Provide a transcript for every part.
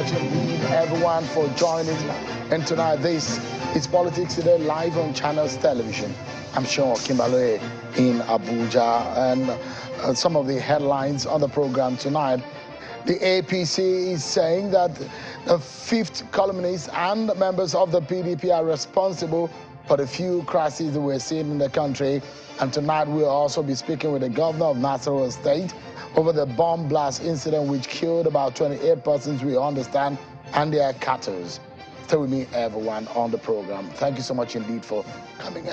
much indeed, everyone, for joining. And tonight, this is Politics Today live on Channels Television. I'm sure Kimberly in Abuja, and some of the headlines on the program tonight. The APC is saying that the fifth columnists and members of the PDP are responsible for the few crises that we're seeing in the country. And tonight we'll also be speaking with the governor of Nasarawa State over the bomb blast incident which killed about 28 persons, we understand, and their cattle. Stay with me, everyone, on the program. Thank you so much indeed for coming,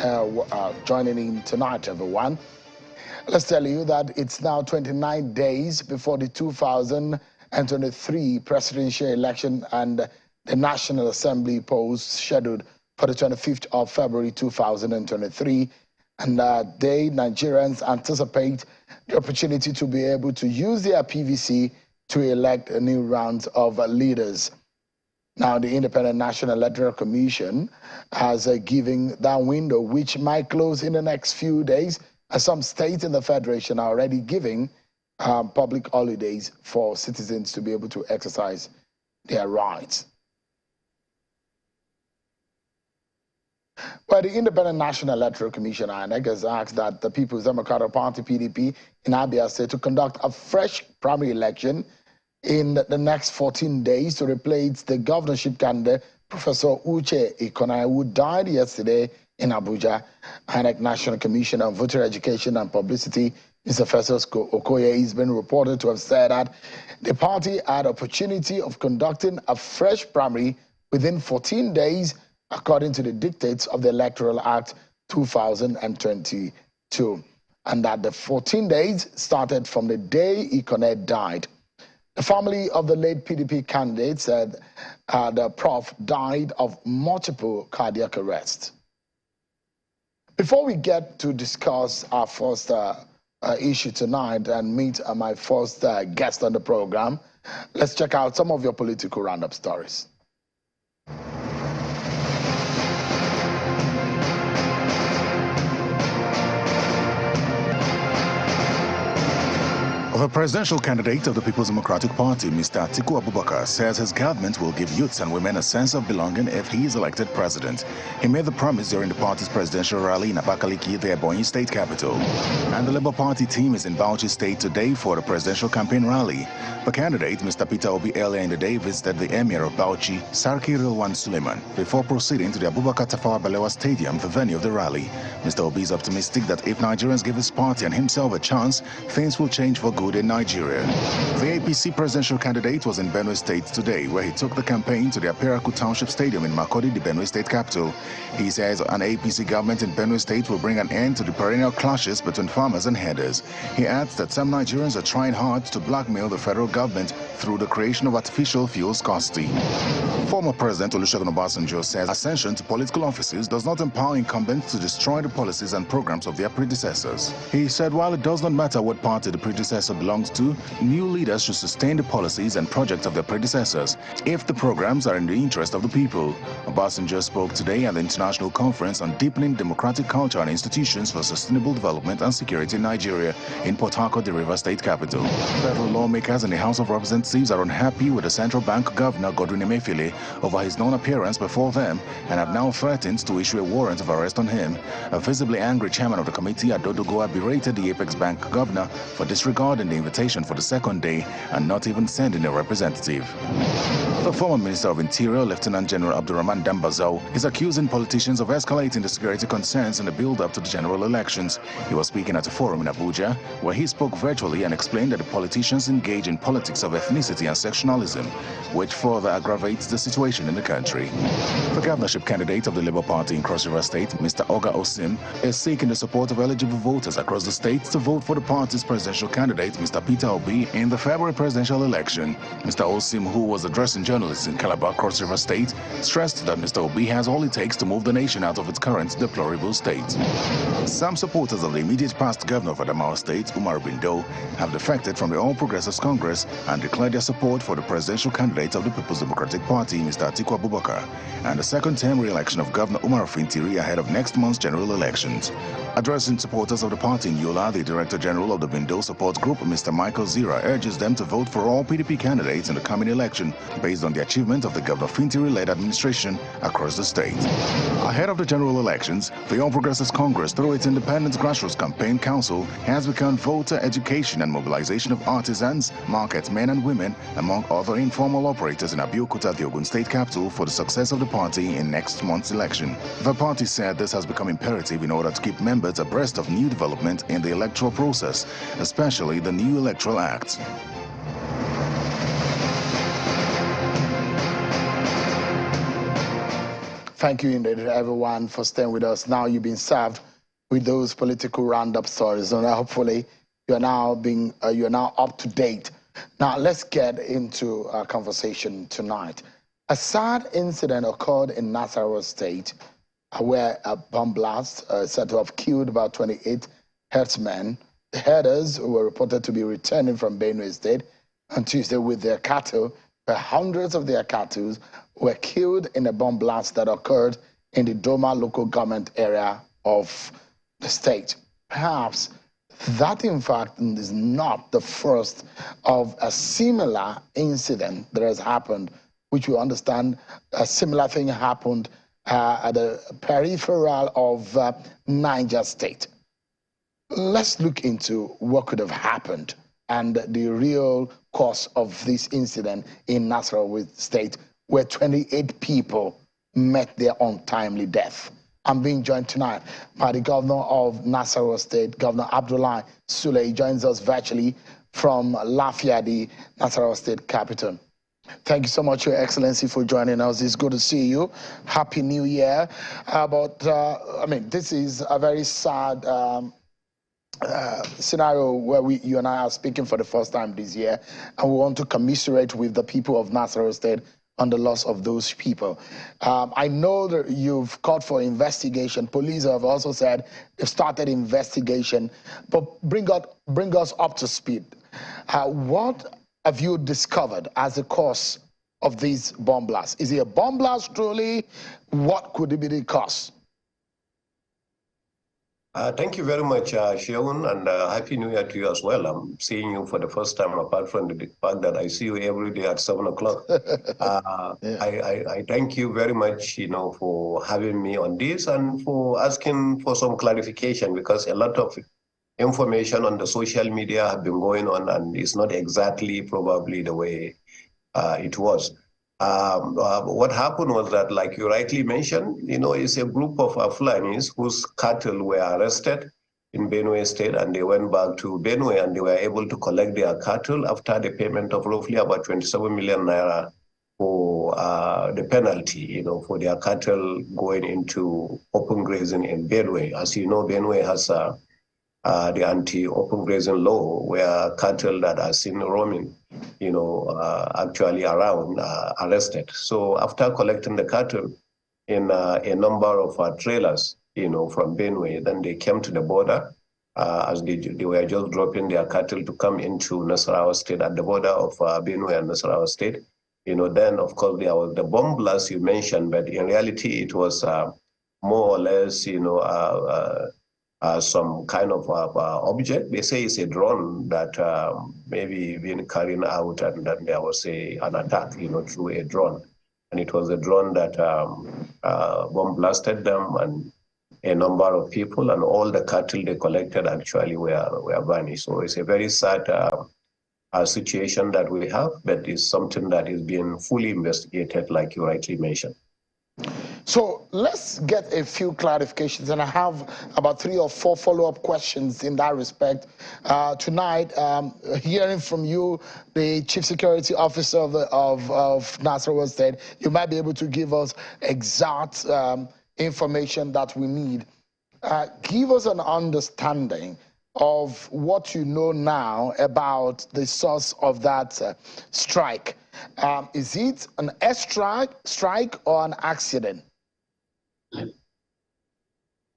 joining in tonight, everyone. Let's tell you that it's now 29 days before the 2023 presidential election and the National Assembly polls scheduled for the 25th of February 2023. And Nigerians anticipate the opportunity to be able to use their PVC to elect a new round of leaders. Now, the Independent National Electoral Commission has given that window, which might close in the next few days, as some states in the Federation are already giving public holidays for citizens to be able to exercise their rights. Well, the Independent National Electoral Commission, INEC, has asked that the People's Democratic Party, PDP, in Abia State to conduct a fresh primary election in the next 14 days to replace the governorship candidate, Professor Uche Ikonai, who died yesterday in Abuja. INEC National Commission on Voter Education and Publicity, Mr. Festus Okoye, has been reported to have said that the party had opportunity of conducting a fresh primary within 14 days, according to the dictates of the Electoral Act 2022, and that the 14 days started from the day Ikonai died. The family of the late PDP candidate said the prof died of multiple cardiac arrests. Before we get to discuss our first issue tonight and meet my first guest on the program, let's check out some of your political roundup stories. The presidential candidate of the People's Democratic Party, Mr. Atiku Abubakar, says his government will give youths and women a sense of belonging if he is elected president. He made the promise during the party's presidential rally in Abakaliki, the Ebonyi state capital. And the Labour Party team is in Bauchi State today for the presidential campaign rally. The candidate, Mr. Peter Obi, earlier in the day visited the Emir of Bauchi, Sarki Rilwan Suleiman, before proceeding to the Abubakar Tafawa Balewa Stadium, the venue of the rally. Mr. Obi is optimistic that if Nigerians give his party and himself a chance, things will change for good in Nigeria. The APC presidential candidate was in Benue State today, where he took the campaign to the Aperaku Township Stadium in Makurdi, the Benue State capital. He says an APC government in Benue State will bring an end to the perennial clashes between farmers and herders. He adds that some Nigerians are trying hard to blackmail the federal government through the creation of artificial fuel scarcity. Former President Olusegun Obasanjo says ascension to political offices does not empower incumbents to destroy the policies and programs of their predecessors. He said while it does not matter what party the predecessor belongs to, new leaders should sustain the policies and projects of their predecessors if the programs are in the interest of the people. Obasanjo spoke today at the International Conference on Deepening Democratic Culture and Institutions for Sustainable Development and Security in Nigeria in Port Harcourt, the River State capital. Federal lawmakers in the House of Representatives are unhappy with the Central Bank Governor Godwin Emefiele over his non-appearance before them and have now threatened to issue a warrant of arrest on him. A visibly angry chairman of the committee, Adodogoa, berated the Apex Bank Governor for disregarding the invitation for the second day and not even sending a representative. The former Minister of Interior, Lieutenant General Abdurrahman Dambazao, is accusing politicians of escalating the security concerns in the build-up to the general elections. He was speaking at a forum in Abuja, where he spoke virtually and explained that the politicians engage in politics of ethnicity and sectionalism, which further aggravates the situation in the country. The governorship candidate of the Labour Party in Cross River State, Mr. Oga Osim, is seeking the support of eligible voters across the state to vote for the party's presidential candidate, Mr. Peter Obi, in the February presidential election. Mr. Osim, who was addressing journalists in Calabar, Cross River State, stressed that Mr. Obi has all it takes to move the nation out of its current deplorable state. Some supporters of the immediate past governor of Adamawa State, Umar Bindo, have defected from the All Progressives Congress and declared their support for the presidential candidate of the People's Democratic Party, Mr. Atiku Abubakar, and the second-term re-election of Governor Umar Fintiri ahead of next month's general elections. Addressing supporters of the party in Yola, the Director General of the Bindo Support Group, Mr. Michael Zira, urges them to vote for all PDP candidates in the coming election based on the achievement of the Governor Fintiri-led administration across the state. Ahead of the general elections, the All Progressives Congress, through its Independent Grassroots Campaign Council, has begun voter education and mobilization of artisans, marketmen and women, among other informal operators in Abeokuta, the Ogun State capital, for the success of the party in next month's election. The party said this has become imperative in order to keep members abreast of new development in the electoral process, especially the new Electoral Act. Thank you indeed, everyone, for staying with us. Now you've been served with those political roundup stories, and hopefully you're now up to date. Now let's get into our conversation tonight. A sad incident occurred in Nasarawa State, where a bomb blast said to have killed about 28 herdsmen. The herders were reported to be returning from Benue State on Tuesday with their cattle, but hundreds of their cattle were killed in a bomb blast that occurred in the Doma local government area of the state. Perhaps that, in fact, is not the first of a similar incident that has happened, which we understand a similar thing happened at the peripheral of Niger State. Let's look into what could have happened and the real cause of this incident in Nasarawa State, where 28 people met their untimely death. I'm being joined tonight by the governor of Nasarawa State, Governor Abdullahi Sule. He joins us virtually from Lafia, the Nasarawa State capital. Thank you so much, Your Excellency, for joining us. It's good to see you. Happy New Year. I mean, this is a very sad scenario where you and I are speaking for the first time this year, and we want to commiserate with the people of Nasarawa State on the loss of those people. I know that you've called for investigation. Police have also said they've started investigation, but bring us up to speed. What have you discovered as the cause of these bomb blasts? Is it a bomb blast truly? What could be the cause? Thank you very much, Sheon, and Happy New Year to you as well. I'm seeing you for the first time, apart from the fact that I see you every day at 7 o'clock. Yeah. I thank you very much, for having me on this and for asking for some clarification, because a lot of information on the social media have been going on, and it's not exactly probably the way it was. What happened was that, like you rightly mentioned, it's a group of Fulanis whose cattle were arrested in Benue State, and they went back to Benue, and they were able to collect their cattle after the payment of roughly about 27 million naira for the penalty, for their cattle going into open grazing in Benue. As you know, Benue has the anti-open grazing law, where cattle that are seen roaming, actually around arrested. So after collecting the cattle in a number of trailers, from Benue, then they came to the border as they were just dropping their cattle to come into Nasarawa State at the border of Benue and Nasarawa State. Then of course there was the bomb blast you mentioned, but in reality it was more or less, some kind of object. They say it's a drone that maybe been carrying out, and then there was an attack, through a drone. And it was a drone that bomb blasted them and a number of people, and all the cattle they collected actually were vanished. So it's a very sad situation that we have, but it's something that is being fully investigated, like you rightly mentioned. So let's get a few clarifications, and I have about 3 or 4 follow-up questions in that respect. Tonight, hearing from you, the Chief Security Officer of Nasarawa State, you might be able to give us exact information that we need. Give us an understanding of what you know now about the source of that strike. Is it an strike or an accident?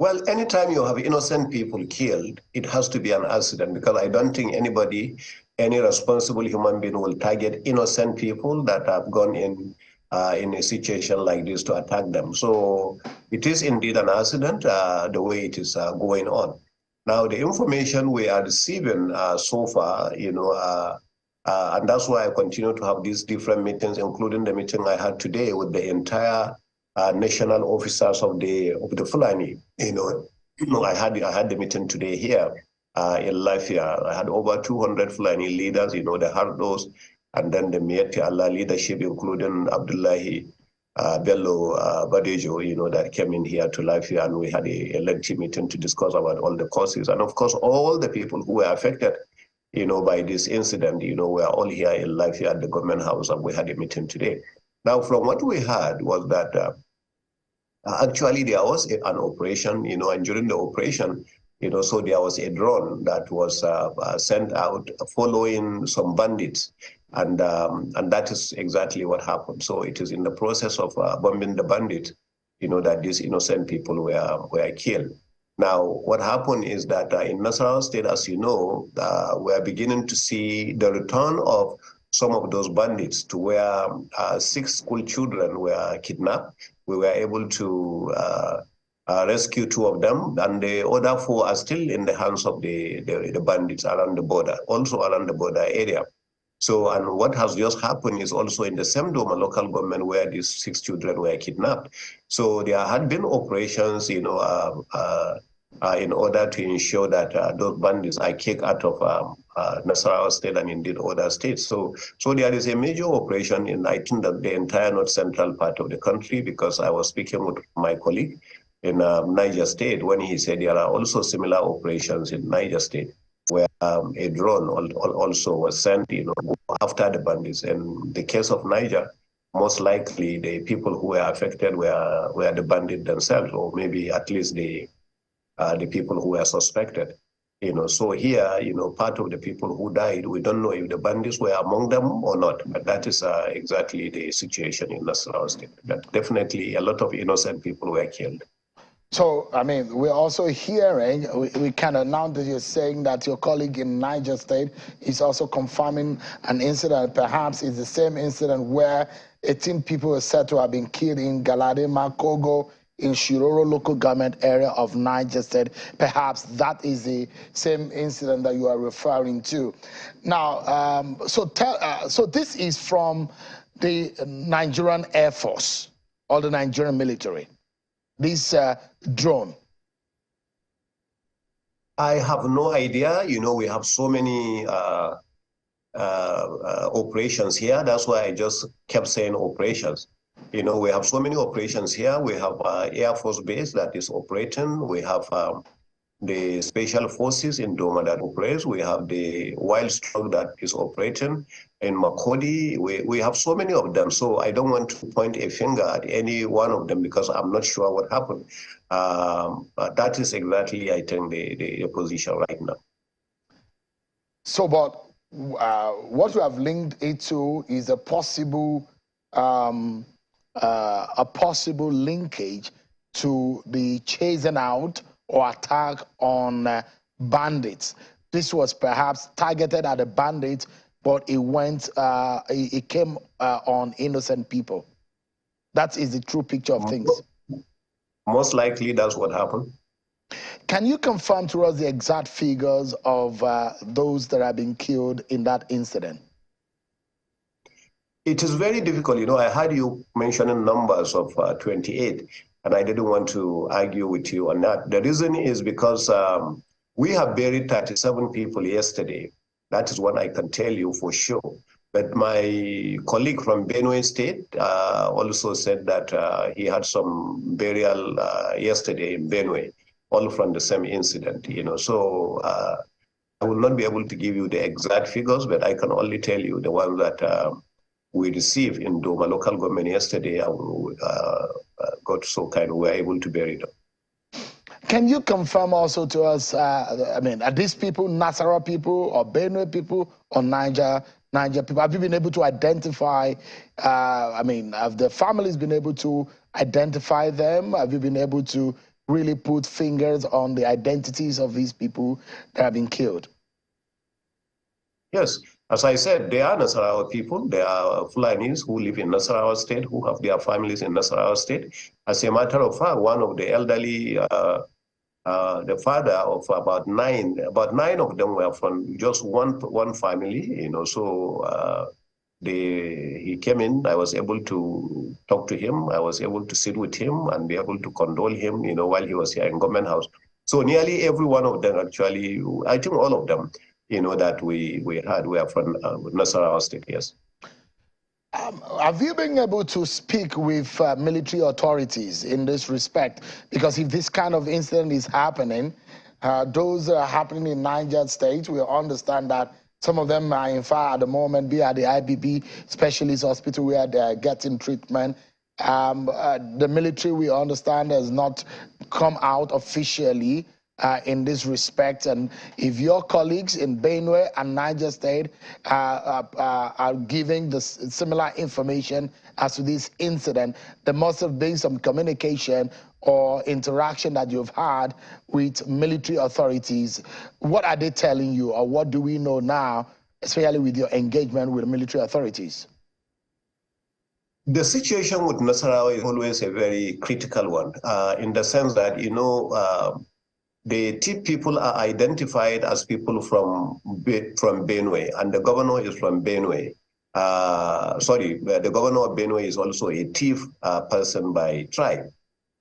Well, anytime you have innocent people killed, it has to be an accident, because I don't think any responsible human being will target innocent people that have gone in in a situation like this to attack them. So it is indeed an accident, the way it is going on. Now, the information we are receiving so far, and that's why I continue to have these different meetings, including the meeting I had today with the entire national officers of the Fulani. I had the meeting today here in Lafia. I had over 200 Fulani leaders, the Hardos, and then the Mieti Allah leadership, including Abdullahi Bello Badejo, that came in here to Lafia, and we had a lengthy meeting to discuss about all the causes. And of course, all the people who were affected, by this incident, we are all here in Lafia at the government house, and we had a meeting today. Now, from what we heard was that actually there was an operation, and during the operation, so there was a drone that was sent out following some bandits. And that is exactly what happened. So it is in the process of bombing the bandits, that these innocent people were killed. Now, what happened is that in Nasarawa State, as you know, we are beginning to see the return of some of those bandits to where 6 school children were kidnapped. We were able to rescue 2 of them, and the other 4 are still in the hands of the bandits around the border, also around the border area. So, and what has just happened is also in the same Doma local government where these 6 children were kidnapped. So there had been operations, in order to ensure that those bandits are kicked out of Nasarawa State and indeed other states. So there is a major operation in, I think, that the entire north central part of the country, because I was speaking with my colleague in Niger State when he said there are also similar operations in Niger State, where a drone also was sent, after the bandits. In the case of Niger, most likely the people who were affected were the bandits themselves, or maybe at least the people who were suspected. So here, part of the people who died, we don't know if the bandits were among them or not, but that is exactly the situation in Nasarawa State. That definitely a lot of innocent people were killed. So, I mean, we're also hearing, we kind of now that you're saying that your colleague in Niger State is also confirming an incident, perhaps it's the same incident where 18 people were said to have been killed in Galadima, Kogo, in Shiroro local government area of Niger State. Perhaps that is the same incident that you are referring to. Now, so this is from the Nigerian Air Force or the Nigerian military. This drone? I have no idea. We have so many operations here. That's why I just kept saying operations. We have so many operations here. We have Air Force Base that is operating. We have the Special Forces in Doma that operates. We have the Wild Stroke that is operating in Makodi. We have so many of them. So I don't want to point a finger at any one of them because I'm not sure what happened. But that is exactly, I think, the position right now. So, but what you have linked it to is a possible linkage to the chasing out or attack on bandits. This was perhaps targeted at the bandits, but it came on innocent people. That is the true picture of things. Most likely that's what happened. Can you confirm to us the exact figures of those that have been killed in that incident? It is very difficult. I heard you mentioning numbers of 28. And I didn't want to argue with you on that. The reason is because we have buried 37 people yesterday. That is what I can tell you for sure. But my colleague from Benue State also said that he had some burial yesterday in Benue, all from the same incident. So I will not be able to give you the exact figures, but I can only tell you the ones that we received in Doma local government yesterday. Got so kind of were able to bury them. Can you confirm also to us, are these people Nasarawa people or Benue people or Niger people? Have you been able to identify, have the families been able to identify them? Have you been able to really put fingers on the identities of these people that have been killed? Yes. As I said, they are Nasarawa people. They are Fulanis who live in Nasarawa state, who have their families in Nasarawa state. As a matter of fact, one of the elderly, the father of about nine of them were from just one family, so he came in. I was able to talk to him. I was able to sit with him and be able to condole him, while he was here in government house. So nearly every one of them, actually, I think all of them, that we had were from Nasarawa state, yes. Have you been able to speak with military authorities in this respect? Because if this kind of incident is happening, those that are happening in Niger State, we understand that some of them are, in fact, at the moment, be at the IBB specialist hospital where they are getting treatment. The military, we understand, has not come out officially in this respect. And if your colleagues in Benue and Niger State are giving the similar information as to this incident, there must have been some communication or interaction that you've had with military authorities. What are they telling you, or what do we know now, especially with your engagement with military authorities? The situation with Nasarawa is always a very critical one, in the sense that, the TIP people are identified as people from Benue, and the governor is from Benue. The governor of Benue is also a TIP person by tribe.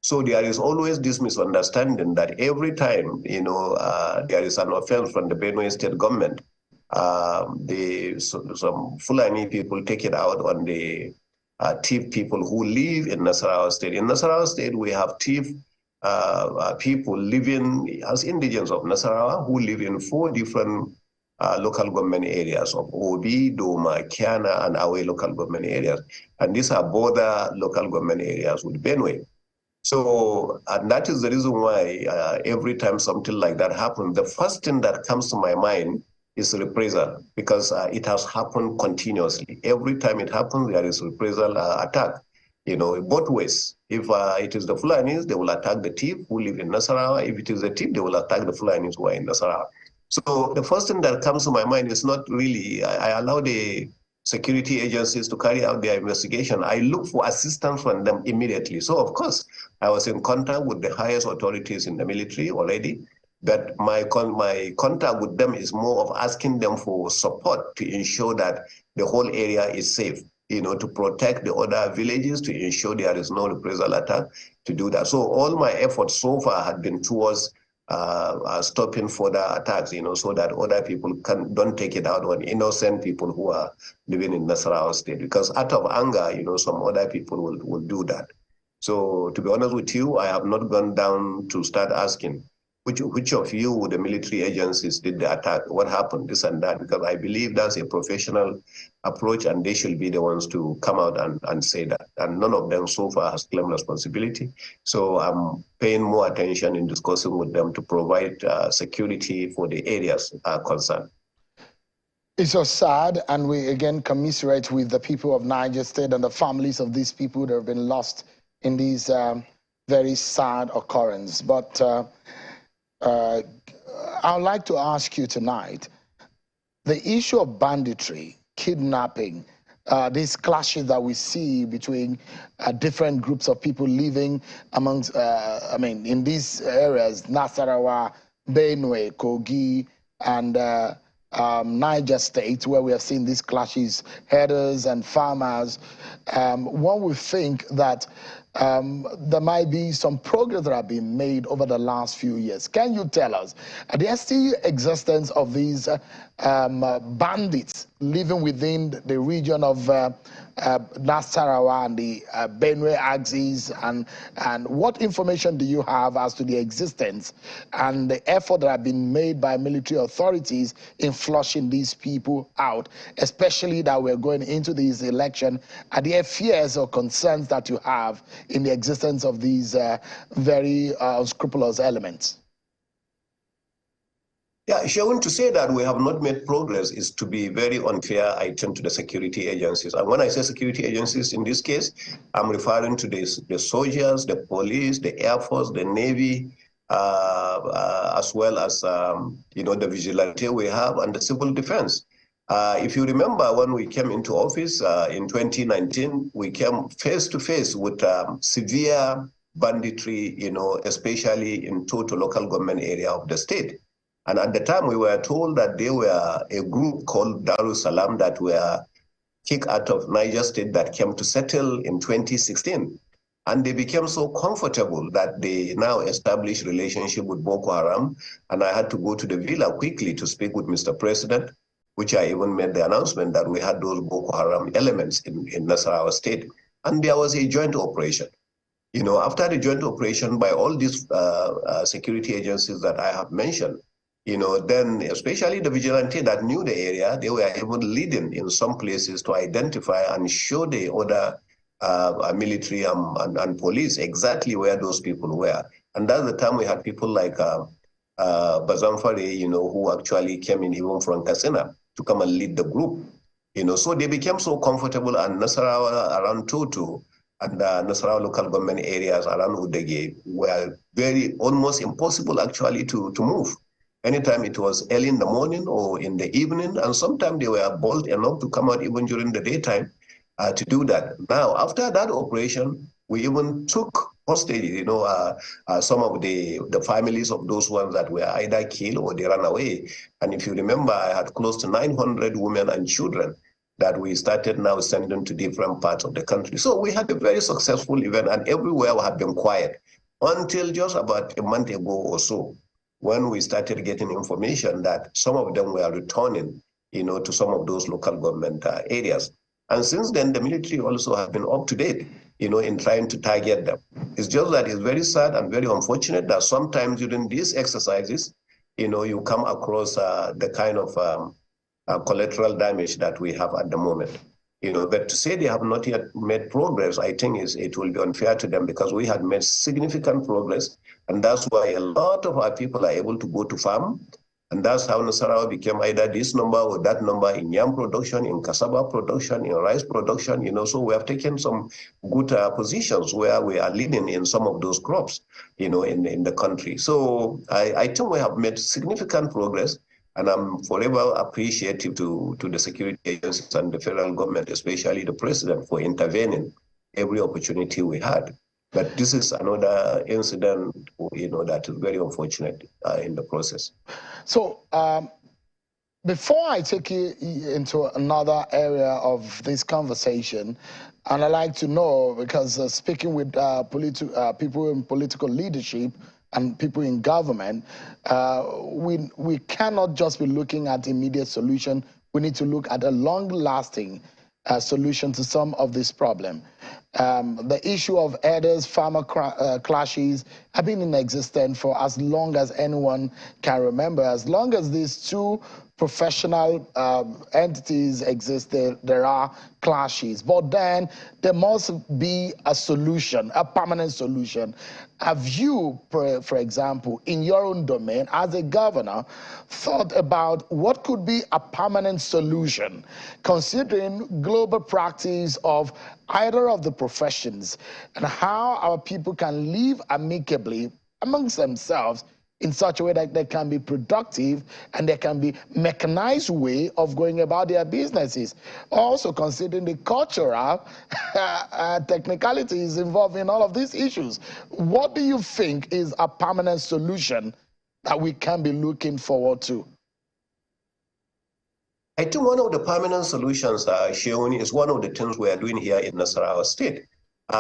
So there is always this misunderstanding that every time, there is an offense from the Benue state government, some Fulani people take it out on the TIP people who live in Nasarawa state. In Nasarawa state, we have TIP people living as indigents of Nasarawa who live in 4 different local government areas of Obi, Doma, Kiana, and Awe local government areas. And these are border local government areas with Benue. So, and that is the reason why every time something like that happens, the first thing that comes to my mind is reprisal, because it has happened continuously. Every time it happens, there is reprisal attack, both ways. If it is the Fulanis, they will attack the TIP who live in Nasarawa. If it is the TIP, they will attack the Fulanis who are in Nasarawa. So the first thing that comes to my mind is not really, I allow the security agencies to carry out their investigation. I look for assistance from them immediately. So of course, I was in contact with the highest authorities in the military already, but my contact with them is more of asking them for support to ensure that the whole area is safe, to protect the other villages, to ensure there is no reprisal attack, to do that. So all my efforts so far had been towards stopping further attacks, so that other people don't take it out on innocent people who are living in Nasarawa state. Because out of anger, some other people will do that. So to be honest with you, I have not gone down to start asking which of you, the military agencies, did the attack, what happened, this and that, because I believe that's a professional approach and they should be the ones to come out and say that. And none of them so far has claimed responsibility. So I'm paying more attention in discussing with them to provide security for the areas concerned. It's so sad, and we again commiserate with the people of Niger State and the families of these people that have been lost in these very sad occurrence. But I'd like to ask you tonight, the issue of banditry, kidnapping, these clashes that we see between different groups of people living amongst, in these areas, Nasarawa, Benue, Kogi, and Niger State, where we have seen these clashes, herders and farmers, one would think that there might be some progress that have been made over the last few years. Can you tell us, there still existence of these bandits living within the region of Nasarawa and the Benue axis, and what information do you have as to the existence and the effort that have been made by military authorities in flushing these people out, especially that we're going into this election? Are there fears or concerns that you have in the existence of these very unscrupulous elements? Yeah, Shaun, to say that we have not made progress is to be very unfair, I think, to the security agencies. And when I say security agencies, in this case, I'm referring to the soldiers, the police, the Air Force, the Navy, as well as, the vigilante we have and the civil defense. If you remember, when we came into office in 2019, we came face to face with severe banditry, especially in total local government area of the state. And at the time, we were told that they were a group called Darussalam that were kicked out of Niger State that came to settle in 2016. And they became so comfortable that they now established relationship with Boko Haram. And I had to go to the villa quickly to speak with Mr. President, which I even made the announcement that we had those Boko Haram elements in Nasarawa State. And there was a joint operation. After the joint operation by all these security agencies that I have mentioned, then especially the vigilante that knew the area, they were even leading in some places to identify and show the other military and police exactly where those people were. And that's the time we had people like Bazamfare, who actually came in even from Katsina to come and lead the group. So they became so comfortable, and Nasarawa around Tutu and Nasarawa local government areas around Udege were almost impossible actually to move. Anytime it was early in the morning or in the evening, and sometimes they were bold enough to come out even during the daytime to do that. Now, after that operation, we even took hostage, some of the families of those ones that were either killed or they ran away. And if you remember, I had close to 900 women and children that we started now sending to different parts of the country. So we had a very successful event, and everywhere had been quiet until just about a month ago or so, when we started getting information that some of them were returning, to some of those local government areas. And since then, the military also have been up to date, in trying to target them. It's just that it's very sad and very unfortunate that sometimes during these exercises, you come across the kind of collateral damage that we have at the moment. But to say they have not yet made progress, I think it will be unfair to them, because we had made significant progress, and that's why a lot of our people are able to go to farm, and that's how Nasarawa became either this number or that number in yam production, in cassava production, in rice production. So we have taken some good positions where we are leading in some of those crops, in the country. So I think we have made significant progress. And I'm forever appreciative to the security agencies and the federal government, especially the president, for intervening every opportunity we had. But this is another incident, that is very unfortunate in the process. So before I take you into another area of this conversation, and I'd like to know, because speaking with people in political leadership and people in government, we cannot just be looking at immediate solution. We need to look at a long-lasting solution to some of this problem. The issue of herders-farmer clashes have been in existence for as long as anyone can remember. As long as these two professional entities exist, there are clashes. But then there must be a solution, a permanent solution. Have you, for example, in your own domain, as a governor, thought about what could be a permanent solution, considering global practice of either of the professions, and how our people can live amicably amongst themselves in such a way that they can be productive and there can be mechanized way of going about their businesses? Also considering the cultural technicalities involved in all of these issues. What do you think is a permanent solution that we can be looking forward to? I think one of the permanent solutions, Sheon, is one of the things we are doing here in Nasarawa State.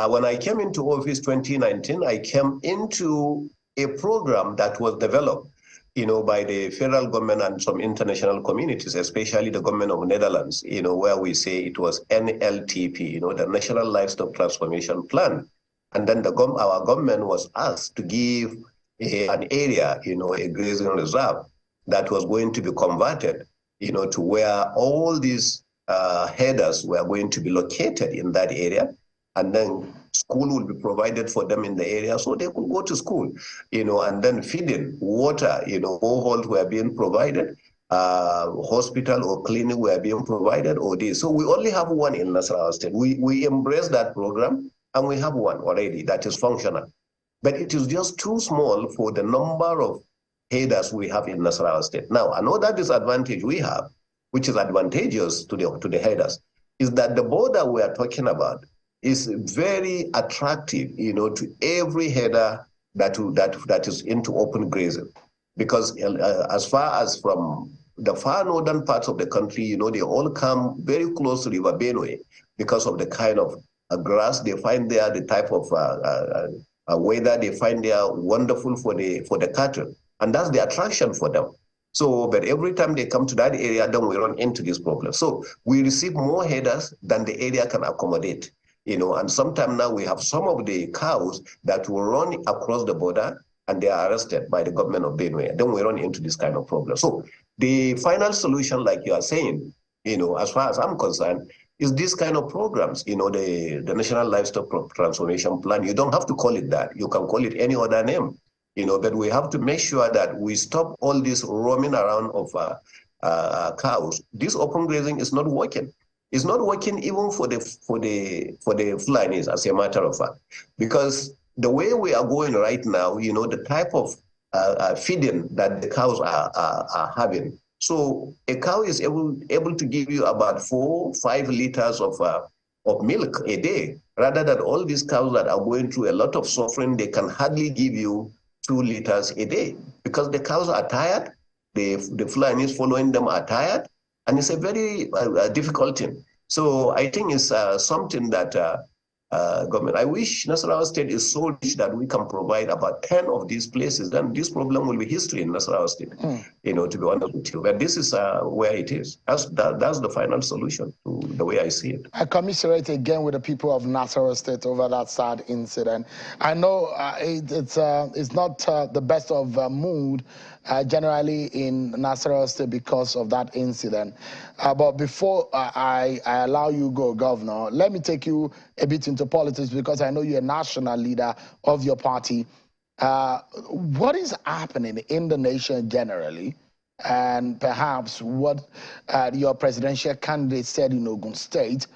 When I came into office 2019, I came into a program that was developed, by the federal government and some international communities, especially the government of Netherlands, where we say it was NLTP, the National Livestock Transformation Plan. And then our government was asked to give an area, a grazing reserve that was going to be converted, to where all these headers were going to be located in that area. And then school will be provided for them in the area so they could go to school, and then feeding, water, boreholes were being provided, hospital or clinic were being provided, or this. So we only have one in Nasarawa State. We embrace that program, and we have one already that is functional. But it is just too small for the number of headers we have in Nasarawa State. Now, another disadvantage we have which is advantageous to the headers, is that the border we are talking about is very attractive, to every header that is into open grazing, because as far as from the far northern parts of the country, they all come very close to River Benue because of the kind of grass they find there, the type of weather they find there, wonderful for the cattle, and that's the attraction for them. So, but every time they come to that area, then we run into this problem. So we receive more headers than the area can accommodate, and sometimes now we have some of the cows that will run across the border and they are arrested by the government of Benue. Then we run into this kind of problem. So the final solution, like you are saying, as far as I'm concerned, is this kind of programs, the National Livestock Transformation Plan. You don't have to call it that. You can call it any other name. But we have to make sure that we stop all this roaming around of cows. This open grazing is not working. It's not working even for the Fulanis, as a matter of fact, because the way we are going right now, the type of feeding that the cows are having. So a cow is able to give you about 4-5 liters of milk a day, rather than all these cows that are going through a lot of suffering. They can hardly give you 2 liters a day because the cows are tired, the Fulanis following them are tired, and it's a very difficult thing. So I think it's something that government, I wish Nasarawa State is so rich that we can provide about 10 of these places, then this problem will be history in Nasarawa State, to be honest with you. But this is where it is. That's the final solution to the way I see it. I commiserate again with the people of Nasarawa State over that sad incident. I know it's not the best of mood generally in Nasarawa State because of that incident. But before I allow you go, Governor, let me take you a bit into politics because I know you're a national leader of your party. What is happening in the nation generally, and perhaps what your presidential candidate said in Ogun State,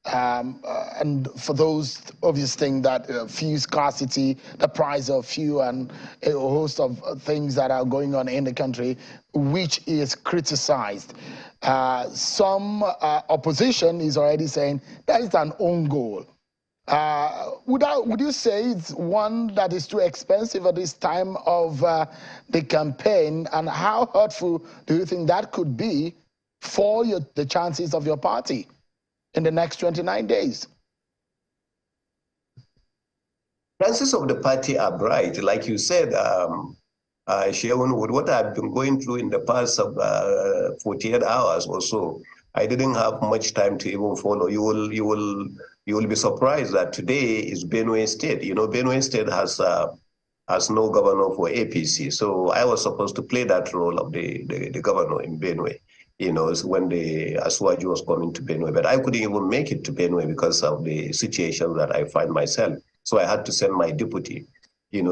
and for those obvious things that fuel scarcity, the price of fuel, and a host of things that are going on in the country, which is criticized. Some opposition is already saying that is an own goal. Would you say it's one that is too expensive at this time of the campaign, and how hurtful do you think that could be for the chances of your party in the next 29 days? Chances of the party are bright. Like you said, Sheon, with what I've been going through in the past 48 hours or so, I didn't have much time to even follow. You will be surprised that today is Benue State. Benue State has no governor for APC. So I was supposed to play that role of the governor in Benue, when the Asuwaju was coming to Benue. But I couldn't even make it to Benue because of the situation that I find myself. So I had to send my deputy.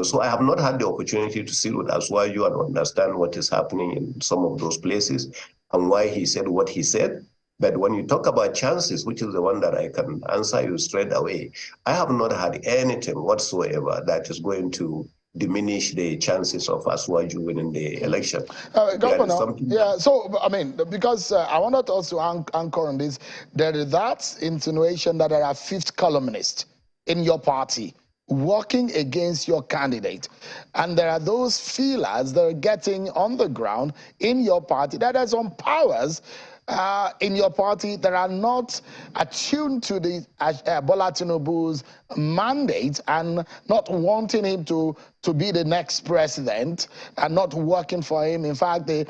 So I have not had the opportunity to sit with Asuwaju and understand what is happening in some of those places and why he said what he said. But when you talk about chances, which is the one that I can answer you straight away, I have not had anything whatsoever that is going to diminish the chances of Asuwaju winning the election. Governor, yeah, so, I mean, because I wanted to also anchor on this, there is that insinuation that there are fifth columnists in your party working against your candidate. And there are those feelers that are getting on the ground in your party that has some powers in your party that are not attuned to the Bola Tinubu's mandate and not wanting him to be the next president and not working for him. In fact, the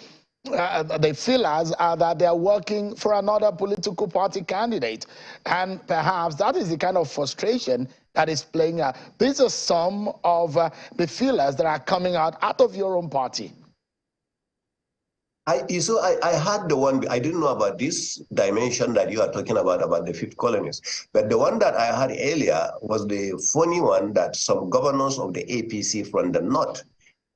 feelers are that they are working for another political party candidate. And perhaps that is the kind of frustration that is playing out. These are some of the feelers that are coming out of your own party. I had the one, I didn't know about this dimension that you are talking about the fifth colonies. But the one that I had earlier was the funny one that some governors of the APC from the north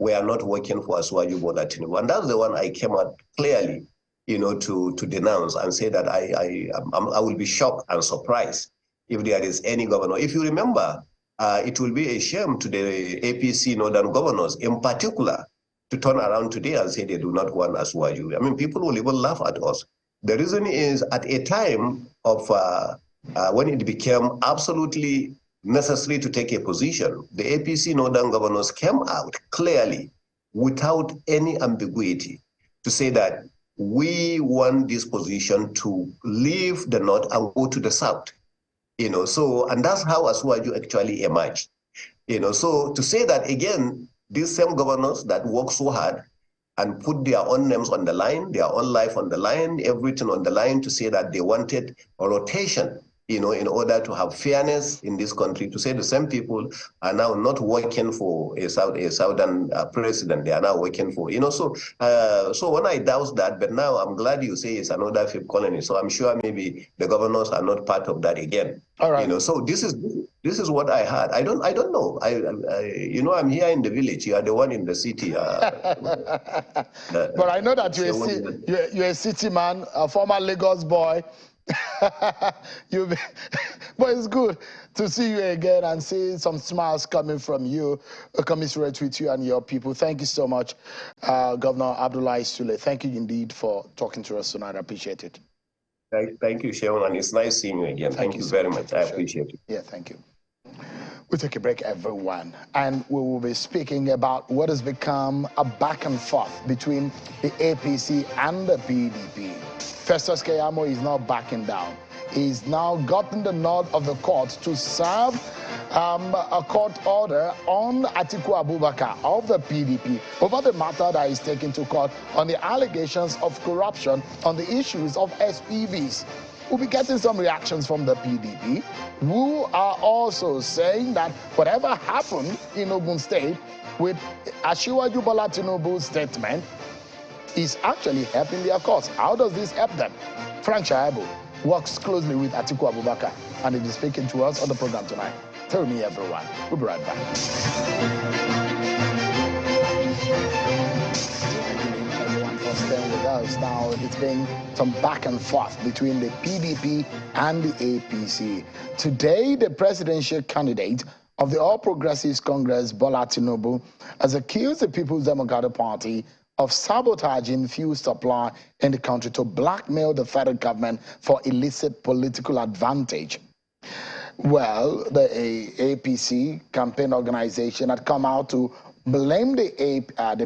were not working for Asuwaju Bola Tinubu. And that's the one I came out clearly, to denounce and say that I will be shocked and surprised if there is any governor. If you remember, it will be a shame to the APC northern governors in particular to turn around today and say they do not want Asuwaju. I mean, people will even laugh at us. The reason is at a time of when it became absolutely necessary to take a position, the APC Northern governors came out clearly without any ambiguity to say that we want this position to leave the North and go to the South. So, and that's how Asuwaju actually emerged. So to say that again, these same governors that work so hard and put their own names on the line, their own life on the line, everything on the line to say that they wanted a rotation, in order to have fairness in this country, to say the same people are now not working for a Southern president, they are now working for, so when I doubt that, but now I'm glad you say it's another fifth colony, so I'm sure maybe the governors are not part of that again. All right. So this is what I heard. I don't know. I'm here in the village. You are the one in the city. But I know that you're a city man, a former Lagos boy. But it's good to see you again and see some smiles coming from you, commiserate with you and your people. Thank you so much, Governor Abdullahi Sule. Thank you indeed for talking to us tonight. I appreciate it. Thank you, Shaun, and it's nice seeing you again. Thank you very much. I appreciate it. Yeah, thank you. We'll take a break, everyone, and we will be speaking about what has become a back and forth between the APC and the PDP. Festus Keyamo is now backing down. He's now gotten the nod of the court to serve a court order on Atiku Abubakar of the PDP over the matter that is taken to court on the allegations of corruption on the issues of SPVs. We'll be getting some reactions from the PDP, who are also saying that whatever happened in Ogun State with Asiwaju Bola Tinubu's statement is actually helping their cause. How does this help them? Frank Shaibu works closely with Atiku Abubakar, and he is speaking to us on the program tonight. Tell me, everyone. We'll be right back. For staying with us. Now, it's been some back and forth between the PDP and the APC. Today, the presidential candidate of the All Progressives Congress, Bola Tinubu, has accused the People's Democratic Party of sabotaging fuel supply in the country to blackmail the federal government for illicit political advantage. Well, the APC campaign organization had come out to blame the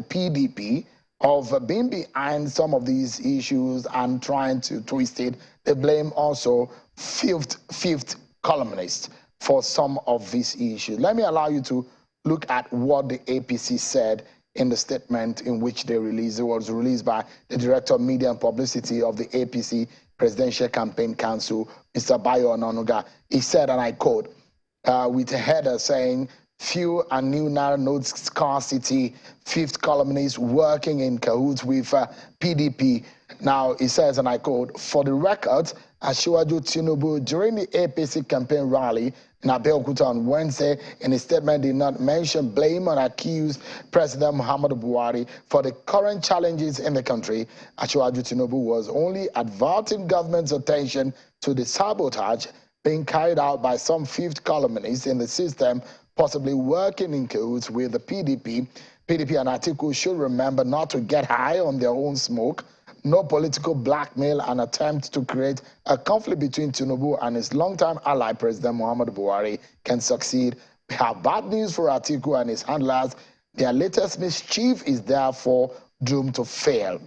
PDP of being behind some of these issues and trying to twist it. They blame also fifth columnists for some of these issues. Let me allow you to look at what the APC said in the statement in which they released. It was released by the Director of Media and Publicity of the APC Presidential Campaign Council, Mr. Bayo Ononuga. He said, and I quote, with a header saying, "Fuel and new narrow nodes scarcity, fifth columnist working in cahoots with PDP." Now, he says, and I quote, "For the record, Asiwaju Tinubu, during the APC campaign rally in Abeokuta on Wednesday, in a statement did not mention blame or accuse President Muhammadu Buhari for the current challenges in the country. Asiwaju Tinubu was only adverting government's attention to the sabotage being carried out by some fifth columnists in the system, possibly working in cahoots with the PDP. PDP and Atiku should remember not to get high on their own smoke. No political blackmail and attempt to create a conflict between Tinubu and his longtime ally, President Muhammadu Buhari, can succeed. We have bad news for Atiku and his handlers. Their latest mischief is therefore doomed to fail."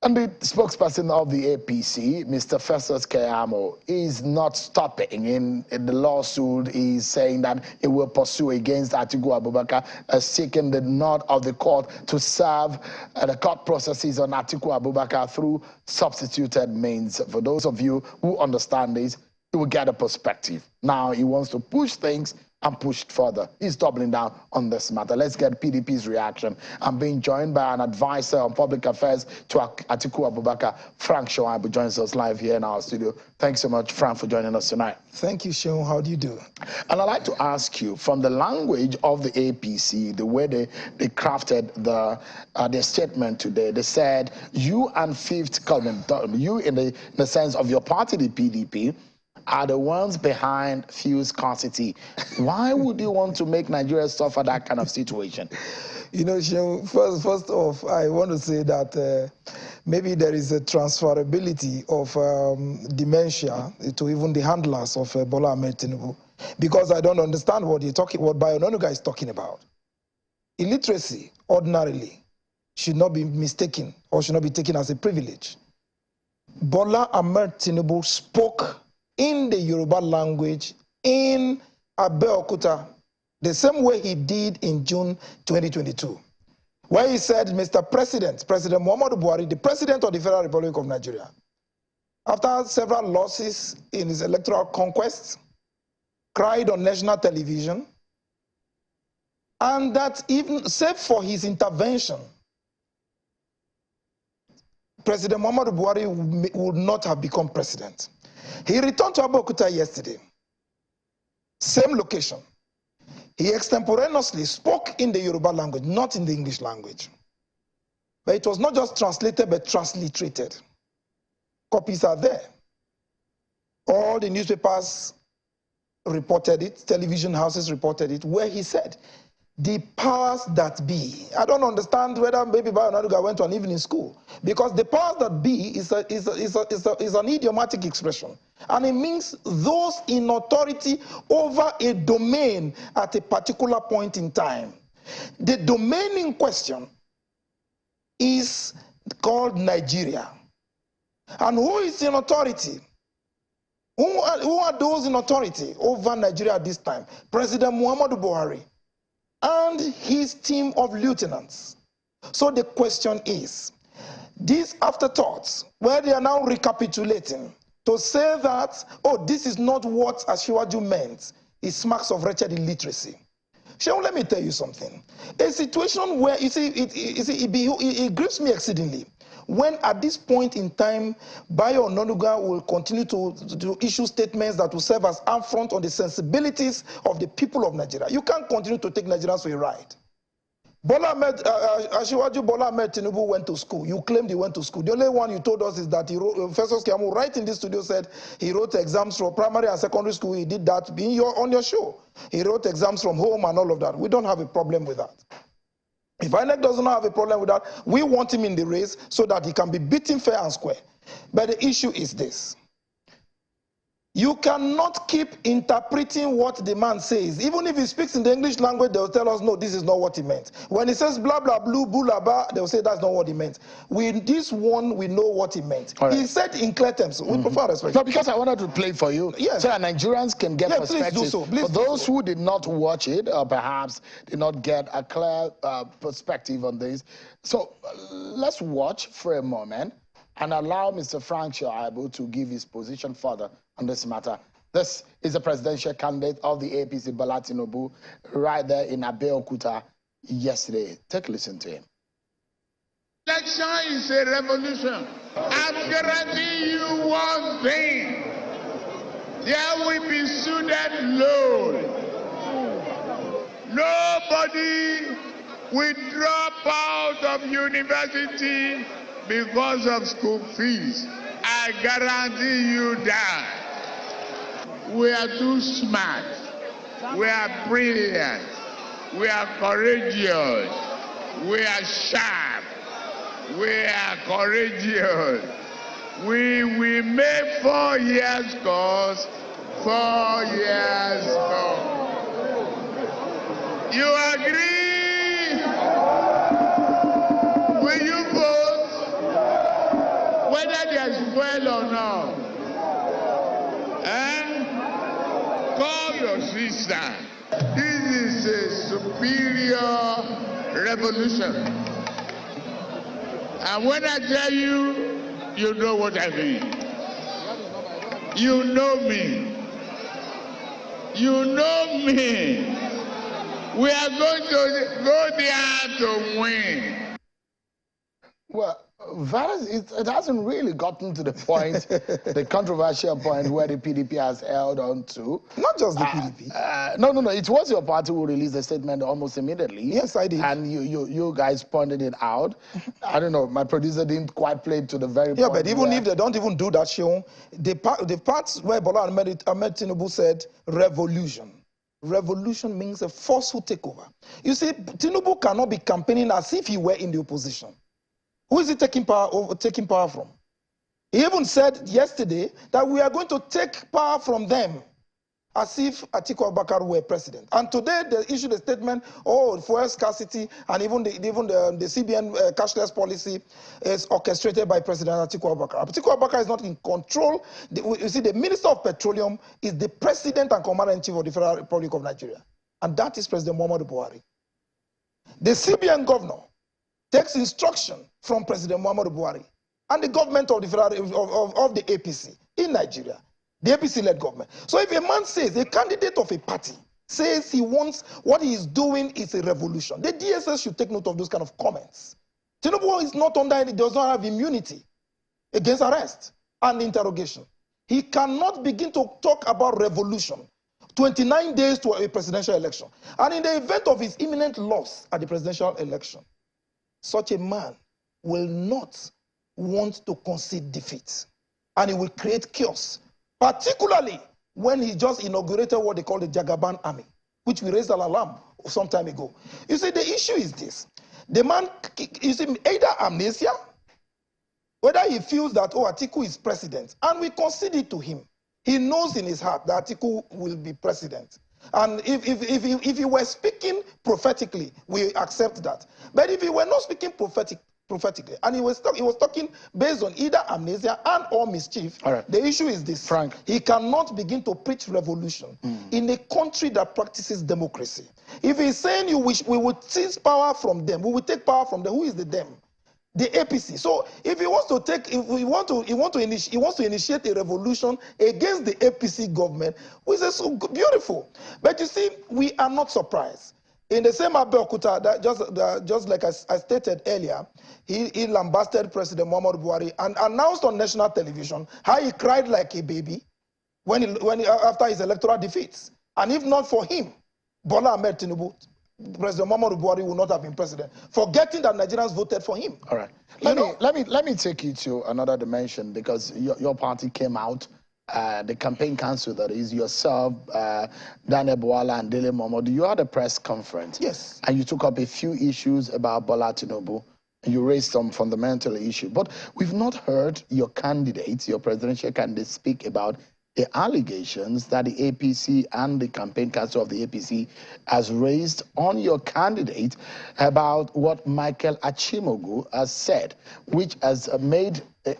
And the spokesperson of the APC, Mr. Festus Keyamo, is not stopping in the lawsuit. He's saying that he will pursue against Atiku Abubakar, seeking the nod of the court to serve the court processes on Atiku Abubakar through substituted means. For those of you who understand this, you will get a perspective. Now he wants to push things and pushed further. He's doubling down on this matter. Let's get PDP's reaction. I'm being joined by an advisor on public affairs to Atiku Abubakar, Frank Shoaibu, joins us live here in our studio. Thanks so much, Frank, for joining us tonight. Thank you, Shaun. How do you do? And I'd like to ask you, from the language of the APC, the way they crafted their statement today, they said, you and fifth column, you in the sense of your party, the PDP, are the ones behind fuel scarcity. Why would you want to make Nigeria suffer that kind of situation? You know, first off, I want to say that maybe there is a transferability of dementia to even the handlers of Bola Ahmed Tinubu, because I don't understand what Bayo Onanuga is talking about. Illiteracy, ordinarily, should not be mistaken or should not be taken as a privilege. Bola Ahmed Tinubu spoke in the Yoruba language in Abeokuta the same way he did in June 2022, where he said, Mr. President, President Muhammadu Buhari, the President of the Federal Republic of Nigeria, after several losses in his electoral conquest, cried on national television, and that even, save for his intervention, President Muhammadu Buhari would not have become president. He returned to Abeokuta yesterday, same location. He extemporaneously spoke in the Yoruba language, not in the English language. But it was not just translated, but transliterated. Copies are there. All the newspapers reported it, television houses reported it, where he said, the powers that be. I don't understand whether maybe Bayo Onanuga went to an evening school, because the powers that be is an idiomatic expression. And it means those in authority over a domain at a particular point in time. The domain in question is called Nigeria. And who is in authority? Who are those in authority over Nigeria at this time? President Muhammadu Buhari and his team of lieutenants. So the question is, these afterthoughts, where they are now recapitulating to say that, oh, this is not what Asiwaju meant, it smacks of wretched illiteracy. Sheon, let me tell you something. A situation where, you see, it grieves me exceedingly when at this point in time, Bayo Onanuga will continue to issue statements that will serve as affront on the sensibilities of the people of Nigeria. You can't continue to take Nigerians for a ride. Asiwaju Bola Ahmed Tinubu went to school. You claimed he went to school. The only one you told us is that he wrote, Professor Skiamu, right in this studio, said he wrote exams for primary and secondary school. He did that on your show. He wrote exams from home and all of that. We don't have a problem with that. If INEC does not have a problem with that, we want him in the race so that he can be beaten fair and square. But the issue is this. You cannot keep interpreting what the man says. Even if he speaks in the English language, they'll tell us, no, this is not what he meant. When he says blah, blah, blue, blah, blah, they'll say that's not what he meant. This one, we know what he meant. Right. He said in clear terms, with profound respect. No, because I wanted to play for you, yes, so that Nigerians can get perspective. Please do so. Please for those who did not watch it, or perhaps did not get a clear perspective on this. So let's watch for a moment and allow Mr. Frank Shoaibu to give his position further on this matter. This is the presidential candidate of the APC, Bola Tinubu, right there in Abeokuta yesterday. Take a listen to him. Election is a revolution. I'm guaranteeing you one thing. There will be student loan. Nobody will drop out of university because of school fees. I guarantee you that. We are too smart. We are brilliant. We are courageous. We are sharp. We are courageous. We will make 4 years course, 4 years course. You agree? Will you vote? Whether there's fuel or not. Call your sister. This is a superior revolution. And when I tell you, you know what I mean. You know me. You know me. We are going to go there to win. Well, it hasn't really gotten to the point, the controversial point where the PDP has held on to. Not just the PDP. No. It was your party who released the statement almost immediately. Yes, I did. And you guys pointed it out. I don't know, my producer didn't quite play it to the very point. Yeah, but even if they don't even do that, Seun, the parts where Bola Ahmed Tinubu said revolution. Revolution means a forceful takeover. You see, Tinubu cannot be campaigning as if he were in the opposition. Who is he taking power from? He even said yesterday that we are going to take power from them, as if Atiku Abubakar were president. And today they issued a statement, oh, fuel scarcity and even the CBN cashless policy is orchestrated by President Atiku Abubakar. Atiku Abubakar is not in control. You see, the Minister of Petroleum is the President and Commander-in-Chief of the Federal Republic of Nigeria. And that is President Muhammadu Buhari. The CBN governor takes instruction from President Muhammadu Buhari and the government of the of the APC in Nigeria, the APC-led government. So if a man says, a candidate of a party says he wants, what he is doing is a revolution, the DSS should take note of those kind of comments. Tinubu is not under any, does not have immunity against arrest and interrogation. He cannot begin to talk about revolution 29 days to a presidential election. And in the event of his imminent loss at the presidential election, such a man will not want to concede defeat. And he will create chaos, particularly when he just inaugurated what they call the Jagaban Army, which we raised an alarm some time ago. You see, the issue is this. The man, you see, either amnesia, whether he feels that, oh, Atiku is president, and we concede it to him. He knows in his heart that Atiku will be president. And if he were speaking prophetically, we accept that. But if he were not speaking prophetically, and he was talking based on either amnesia and or mischief, the issue is this. Frank. He cannot begin to preach revolution in a country that practices democracy. If he's saying we will seize power from them, we will take power from them, who is the them? The APC. So if he wants to take, he wants to initiate a revolution against the APC government, which is so beautiful. But you see, we are not surprised. In the same Abeokuta, just like I stated earlier, he lambasted President Muhammadu Buhari and announced on national television how he cried like a baby after his electoral defeats. And if not for him, Bola Ahmed Tinubu, President Muhammadu Buhari would not have been president, forgetting that Nigerians voted for him. All right. Let me take you to another dimension, because your party came out, the campaign council, that is yourself, Daniel Bwala and Dele Momodu. You had a press conference. Yes. And you took up a few issues about Bola Tinubu. You raised some fundamental issues. But we've not heard your candidates, your presidential candidates, speak about the allegations that the APC and the campaign council of the APC has raised on your candidate about what Michael Achimogu has said, which has made the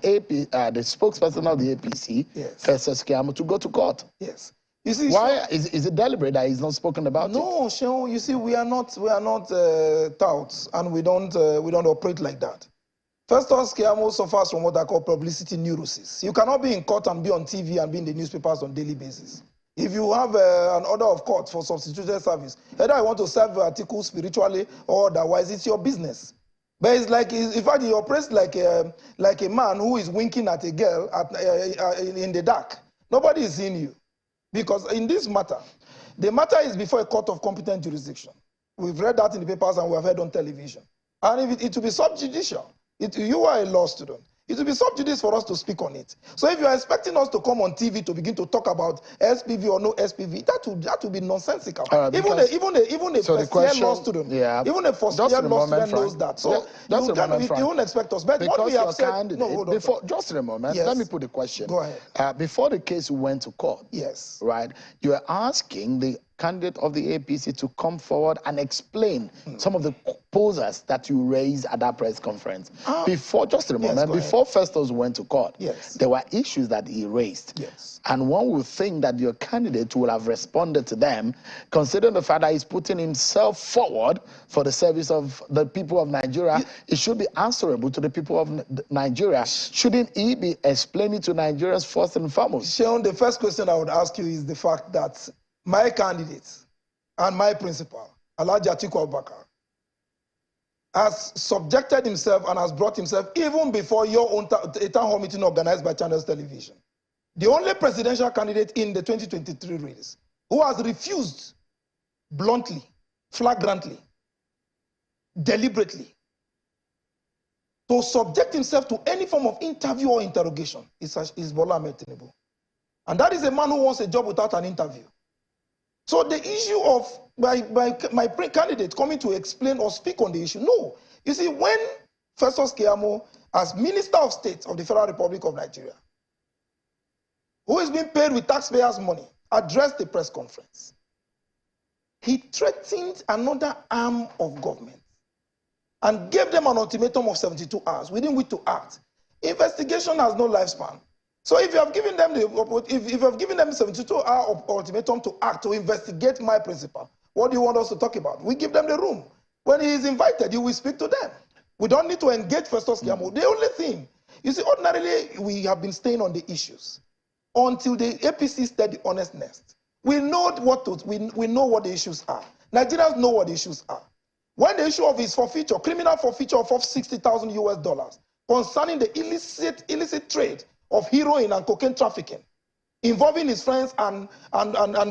spokesperson of the APC, Festus Keyamo, to go to court. Yes. You see, why is it deliberate that he's not spoken about? No, Seun, you see, we are not touts, and we don't operate like that. Festus Keyamo suffers from what I call publicity neurosis. You cannot be in court and be on TV and be in the newspapers on a daily basis. If you have an order of court for substituted service, either I want to serve Atiku spiritually or otherwise, it's your business. But it's like, in fact, he operates like a man who is winking at a girl in the dark. Nobody is seeing you. Because in this matter, the matter is before a court of competent jurisdiction. We've read that in the papers and we have heard on television. And if it will be subjudicial. You are a law student. It will be sub judice for us to speak on it. So if you are expecting us to come on TV to begin to talk about SPV or no SPV, that would be nonsensical. Even a first-year law student, even a first-year law student knows that. So you won't expect us. But because what we have said, just in a moment, let me put the question. Go ahead. Before the case went to court, right, you are asking the candidate of the APC to come forward and explain some of the posers that you raised at that press conference. Before, just a moment, before Festus went to court, there were issues that he raised. And one would think that your candidate will have responded to them, considering the fact that he's putting himself forward for the service of the people of Nigeria. It should be answerable to the people of Nigeria. Shouldn't he be explaining to Nigerians first and foremost? Seun, the first question I would ask you is the fact that my candidate and my principal, Alhaji Atiku Abubakar, has subjected himself and has brought himself even before your own town hall meeting organized by Channels Television. The only presidential candidate in the 2023 race who has refused bluntly, flagrantly, deliberately to subject himself to any form of interview or interrogation is Bola Ahmed Tinubu. And that is a man who wants a job without an interview. So the issue of my candidate coming to explain or speak on the issue, no. You see, when Festus Keyamo, as Minister of State of the Federal Republic of Nigeria, who is being paid with taxpayers' money, addressed the press conference, he threatened another arm of government and gave them an ultimatum of 72 hours within which to act. Investigation has no lifespan. So if you have given them if you have given them 72-hour ultimatum to act, to investigate my principal, what do you want us to talk about? We give them the room. When he is invited, you will speak to them. We don't need to engage Festus Keyamo. The only thing, you see, ordinarily we have been staying on the issues until the APC said the honestness. We know we know what the issues are. Nigerians know what the issues are. When the issue of his forfeiture, criminal forfeiture of $60,000 concerning the illicit trade of heroin and cocaine trafficking, involving his friends and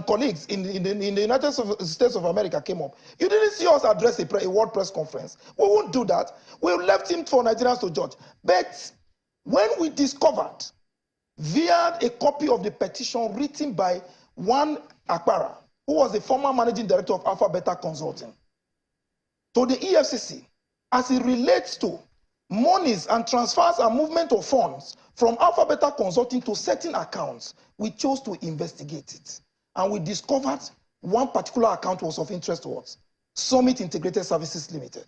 colleagues in the United States of America came up. You didn't see us address a world press conference. We won't do that. We left him for Nigerians to judge. But when we discovered, via a copy of the petition written by one Akpara, who was the former managing director of Alpha Beta Consulting, to the EFCC, as it relates to monies and transfers and movement of funds from Alpha Beta Consulting to certain accounts, we chose to investigate it. And we discovered one particular account was of interest to us, Summit Integrated Services Limited,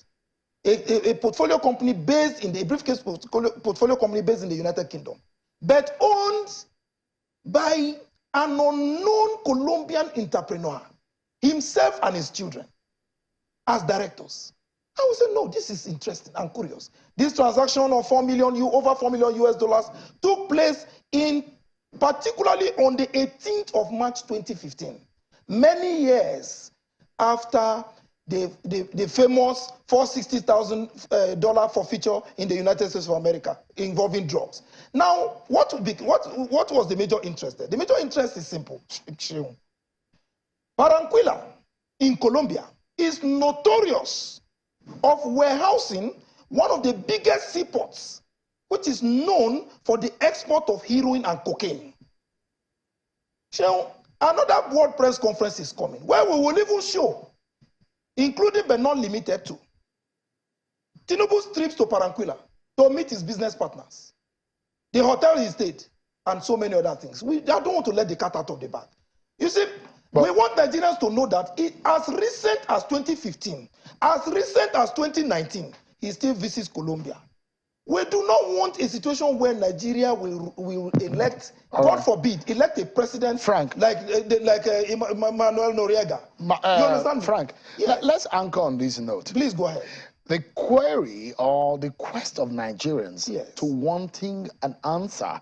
a portfolio company based in a briefcase portfolio company based in the United Kingdom, but owned by an unknown Colombian entrepreneur, himself and his children, as directors. I would say, no, this is interesting and curious. This transaction of over $4 million took place particularly on the 18th of March 2015, many years after the famous $460,000 forfeiture in the United States of America involving drugs. Now, what was the major interest there? The major interest is simple. Barranquilla in Colombia is notorious of warehousing one of the biggest seaports, which is known for the export of heroin and cocaine. So, another world press conference is coming, where we will even show, including but not limited to, Tinubu's trips to Barranquilla to meet his business partners, the hotel he stayed, and so many other things. I don't want to let the cat out of the bag. You see, we want Nigerians to know that as recent as 2015, as recent as 2019, he still visits Colombia. We do not want a situation where Nigeria will elect, God forbid, elect a president Frank, like Manuel Noriega. You understand? Frank, yes. Let's anchor on this note. Please go ahead. The query or the quest of Nigerians yes. to wanting an answer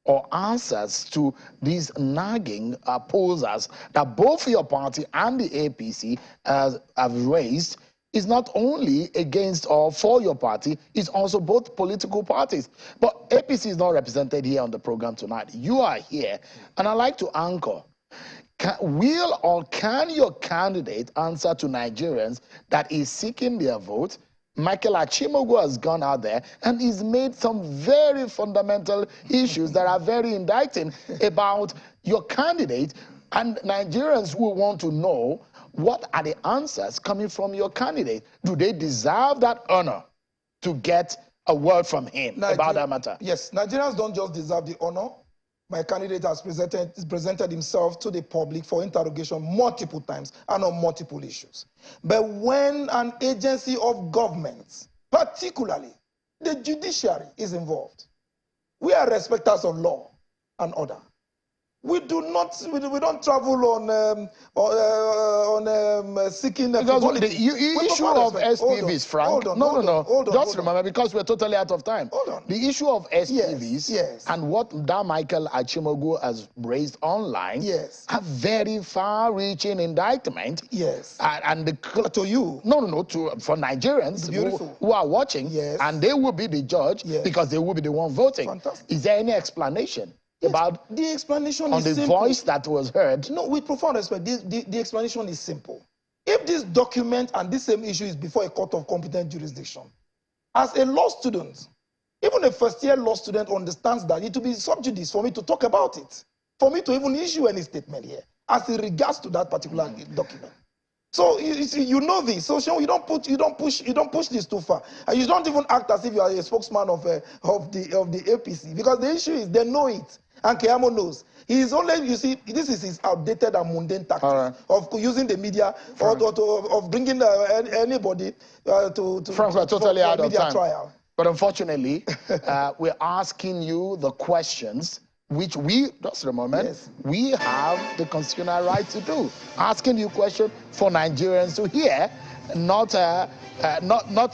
or answers to these nagging posers that both your party and the APC have raised is not only against or for your party, it's also both political parties. But APC is not represented here on the program tonight. You are here, and I'd like to anchor. Will or can your candidate answer to Nigerians that is seeking their vote? Michael Achimogo has gone out there and he's made some very fundamental issues that are very indicting about your candidate, and Nigerians who want to know what are the answers coming from your candidate. Do they deserve that honor to get a word from him about that matter? Yes, Nigerians don't just deserve the honor. My candidate has presented himself to the public for interrogation multiple times and on multiple issues. But when an agency of government, particularly the judiciary, is involved, we are respecters of law and order. We don't travel on seeking because frivolity. the issue of SPVs, Frank. Hold on. Just remember, because we're totally out of time. Hold on. The issue of SPVs yes. and what Dan Michael Achimogu has raised online are very far-reaching indictment. Yes. And to you. For Nigerians who are watching, and they will be the judge because they will be the one voting. Fantastic. Is there any explanation about the explanation on the simple. voice that was heard? No, with profound respect, the explanation is simple. If this document and this same issue is before a court of competent jurisdiction, as a law student, even a first-year law student understands that it will be sub judice for me to talk about it, for me to even issue any statement here, as in regards to that particular document. So you know this. So Sean, you don't push this too far, and you don't even act as if you are a spokesman of the APC, because the issue is they know it, and Keyamo knows. He is only, you see, this is his outdated and mundane tactics of using the media of bringing anybody to Frank, we're totally out of time. Trial. But unfortunately, we're asking you the questions which we, just a moment, we have the constitutional right to do. Asking you questions for Nigerians to hear, not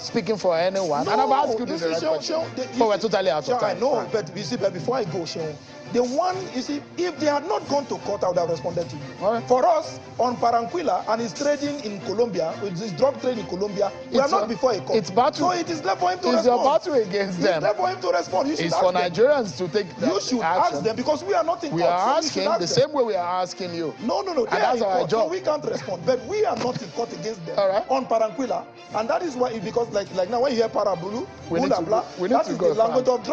speaking for anyone. No, and I've asked you the direct question. But we're totally out of time. No, but you see, but before I go, Sean, the one, you see, if they had not gone to court, I would have responded to you. Right. For us, on Paranquilla and his trading in Colombia, with his drug trade in Colombia, we are not before a court. It's battle. So it is left for him to respond. It's your battle against them. It's left for him to respond. You should it's ask for them. Nigerians to take that You should action. ask them, because we are not in court. We are so asking the same way we are asking you. No. And that's our job. So we can't respond. But we are not in court against them. All right. On Paranquilla. And that is why, because like now when you hear Parabulu, that is the language of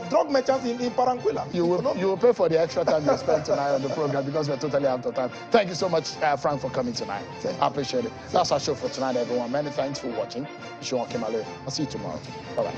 drug merchants in Paranquilla. You will pay for the extra time you spent tonight on the program, because we're totally out of time. Thank you so much, Frank, for coming tonight. I appreciate it. That's our show for tonight, everyone. Many thanks for watching. Sean Kimale. I'll see you tomorrow. Bye-bye.